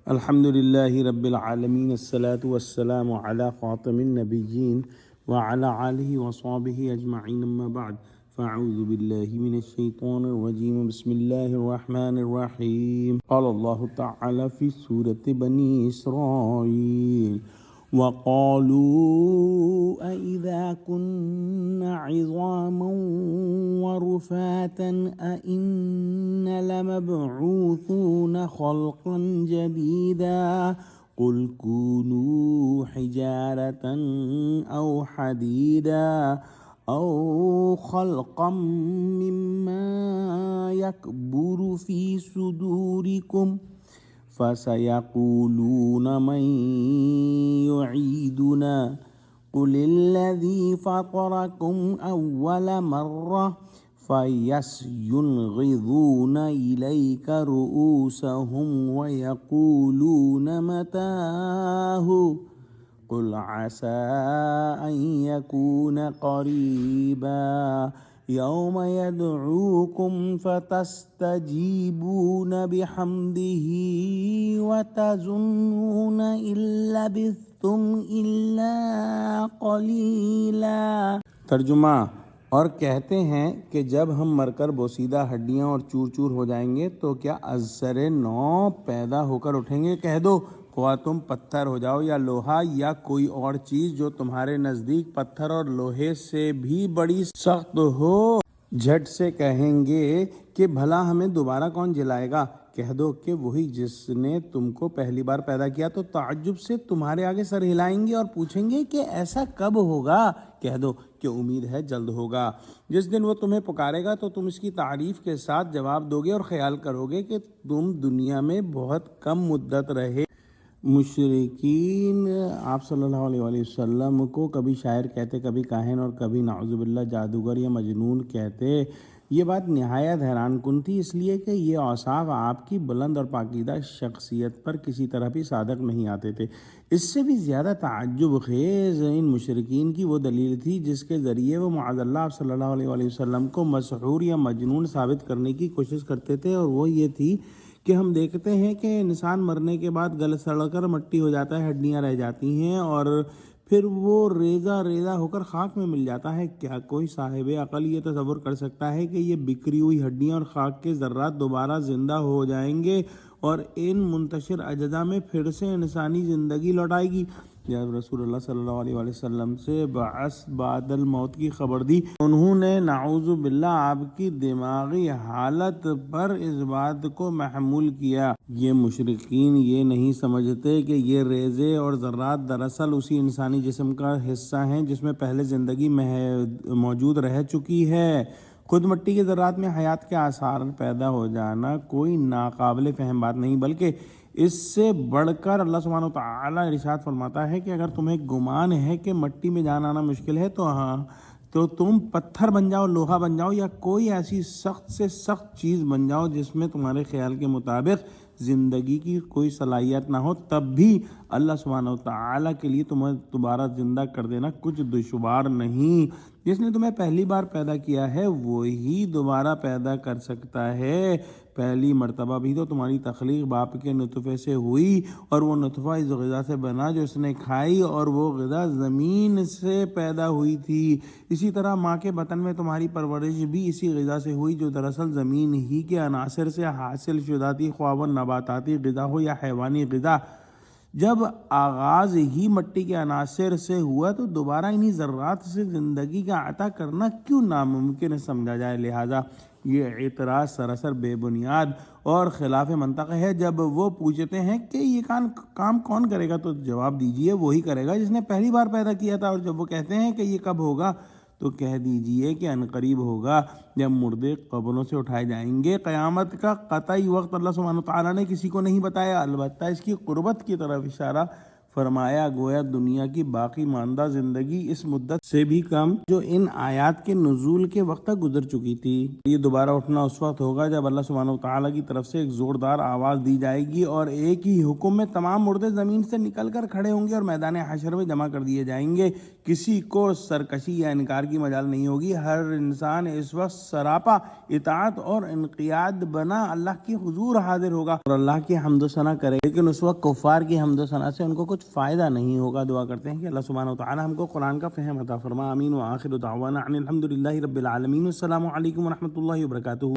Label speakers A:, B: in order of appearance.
A: الحمد للہ رب العالمین، الصلاۃ والسلام علی خاتم النبیین وعلی آلہ وصحبہ اجمعین، اما بعد فاعوذ باللہ من الشیطان الرجیم، بسم اللہ الرحمن الرحیم۔ قال اللہ تعالی فی سورۃ بنی اسرائیل وَقَالُوا أَإِذَا كُنَّا عِظَامًا وَرُفَاتًا أَإِنَّا لَمَبْعُوثُونَ خَلْقًا جَدِيدًا قُلْ كُونُوا حِجَارَةً أَوْ حَدِيدًا أَوْ خَلْقًا مِّمَّا يَكْبُرُ فِي صُدُورِكُمْ فَسَيَقُولُونَ مَن يُعِيدُنَا قُلِ الَّذِي فَطَرَكُمْ أَوَّلَ مَرَّةٍ فَيَنْغِضُونَ إِلَيْكَ رُءُوسَهُمْ وَيَقُولُونَ مَتَىٰ قُلْ عَسَىٰ أَن يَكُونَ قَرِيبًا يَوْمَ يَدْعُوكُمْ فَتَسْتَجِيبُونَ بِحَمْدِهِ وَتَظُنُّونَ إِن لَّبِثْتُمْ إِلَّا قَلِيلًا۔
B: ترجمہ: اور کہتے ہیں کہ جب ہم مر کر بوسیدہ ہڈیاں اور چور چور ہو جائیں گے تو کیا از سر نو پیدا ہو کر اٹھیں گے؟ کہہ دو، خواہ تم پتھر ہو جاؤ یا لوہا یا کوئی اور چیز جو تمہارے نزدیک پتھر اور لوہے سے بھی بڑی سخت ہو، جھٹ سے کہیں گے کہ بھلا ہمیں دوبارہ کون جلائے گا؟ کہہ دو کہ وہی جس نے تم کو پہلی بار پیدا کیا، تو تعجب سے تمہارے آگے سر ہلائیں گے اور پوچھیں گے کہ ایسا کب ہوگا؟ کہہ دو کہ امید ہے جلد ہوگا۔ جس دن وہ تمہیں پکارے گا تو تم اس کی تعریف کے ساتھ جواب دو گے اور خیال کرو گے کہ تم دنیا میں بہت کم مدت رہے۔ مشرکین آپ صلی اللہ علیہ وآلہ وسلم کو کبھی شاعر کہتے، کبھی کاہن اور کبھی نعوذ باللہ جادوگر یا مجنون کہتے۔ یہ بات نہایت حیران کن تھی، اس لیے کہ یہ اوصاف آپ کی بلند اور پاکیزہ شخصیت پر کسی طرح بھی صادق نہیں آتے تھے۔ اس سے بھی زیادہ تعجب خیز ان مشرکین کی وہ دلیل تھی جس کے ذریعے وہ معاذ اللہ آپ صلی اللہ علیہ وآلہ وسلم کو مسحور یا مجنون ثابت کرنے کی کوشش کرتے تھے، اور وہ یہ تھی کہ ہم دیکھتے ہیں کہ انسان مرنے کے بعد گل سڑ کر مٹی ہو جاتا ہے، ہڈیاں رہ جاتی ہیں اور پھر وہ ریزہ ریزہ ہو کر خاک میں مل جاتا ہے۔ کیا کوئی صاحب عقل یہ تصور کر سکتا ہے کہ یہ بکھری ہوئی ہڈیاں اور خاک کے ذرات دوبارہ زندہ ہو جائیں گے اور ان منتشر اجزاء میں پھر سے انسانی زندگی لوٹ آئے گی؟ جب رسول اللہ صلی اللہ علیہ وآلہ وسلم سے بعث بعد الموت کی خبر دی، انہوں نے نعوذ باللہ آپ کی دماغی حالت پر اس بات کو محمول کیا۔ یہ مشرکین یہ نہیں سمجھتے کہ یہ ریزے اور ذرات دراصل اسی انسانی جسم کا حصہ ہیں جس میں پہلے زندگی موجود رہ چکی ہے۔ خود مٹی کے ذرات میں حیات کے آثار پیدا ہو جانا کوئی ناقابل فہم بات نہیں، بلکہ اس سے بڑھ کر اللہ سبحانہ وتعالی ارشاد فرماتا ہے کہ اگر تمہیں گمان ہے کہ مٹی میں جان آنا مشکل ہے تو تم پتھر بن جاؤ، لوہا بن جاؤ یا کوئی ایسی سخت سے سخت چیز بن جاؤ جس میں تمہارے خیال کے مطابق زندگی کی کوئی صلاحیت نہ ہو، تب بھی اللہ سبحانہ وتعالی کے لیے تمہیں دوبارہ زندہ کر دینا کچھ دشوار نہیں۔ جس نے تمہیں پہلی بار پیدا کیا ہے وہی دوبارہ پیدا کر سکتا ہے۔ پہلی مرتبہ بھی تو تمہاری تخلیق باپ کے نطفے سے ہوئی، اور وہ نطفہ اس غذا سے بنا جو اس نے کھائی، اور وہ غذا زمین سے پیدا ہوئی تھی۔ اسی طرح ماں کے بطن میں تمہاری پرورش بھی اسی غذا سے ہوئی جو دراصل زمین ہی کے عناصر سے حاصل شدہ تھی، خواہ وہ نباتاتی غذا ہو یا حیوانی غذا۔ جب آغاز ہی مٹی کے عناصر سے ہوا تو دوبارہ انہی ذرات سے زندگی کا عطا کرنا کیوں ناممکن سمجھا جائے؟ لہٰذا یہ اعتراض سراسر بے بنیاد اور خلاف منطق ہے۔ جب وہ پوچھتے ہیں کہ یہ کام کون کرے گا، تو جواب دیجئے وہی کرے گا جس نے پہلی بار پیدا کیا تھا، اور جب وہ کہتے ہیں کہ یہ کب ہوگا، تو کہہ دیجئے کہ عنقریب ہوگا، جب مردے قبروں سے اٹھائے جائیں گے۔ قیامت کا قطعی وقت اللہ سبحانہ وتعالیٰ نے کسی کو نہیں بتایا، البتہ اس کی قربت کی طرف اشارہ فرمایا گویا دنیا کی باقی ماندہ زندگی اس مدت سے بھی کم جو ان آیات کے نزول کے وقت تک گزر چکی تھی۔ یہ دوبارہ اٹھنا اس وقت ہوگا جب اللہ سبحانہ وتعالیٰ کی طرف سے ایک زوردار آواز دی جائے گی اور ایک ہی حکم میں تمام مردے زمین سے نکل کر کھڑے ہوں گے اور میدان حشر میں جمع کر دیے جائیں گے۔ کسی کو سرکشی یا انکار کی مجال نہیں ہوگی۔ ہر انسان اس وقت سراپا اطاعت اور انقیاد بنا اللہ کی حضور حاضر ہوگا اور اللہ کی حمد و ثنا کرے، لیکن اس وقت کفار کی حمد و ثنا سے ان کو کچھ فائدہ نہیں ہوگا۔ دعا کرتے ہیں کہ اللہ سبحانہ وتعالی ہم کو قرآن کا فہم عطا فرما۔ آمین۔ وآخر دعوانا ان الحمد للہ رب العالمین۔ السلام علیکم ورحمۃ اللہ وبرکاتہ۔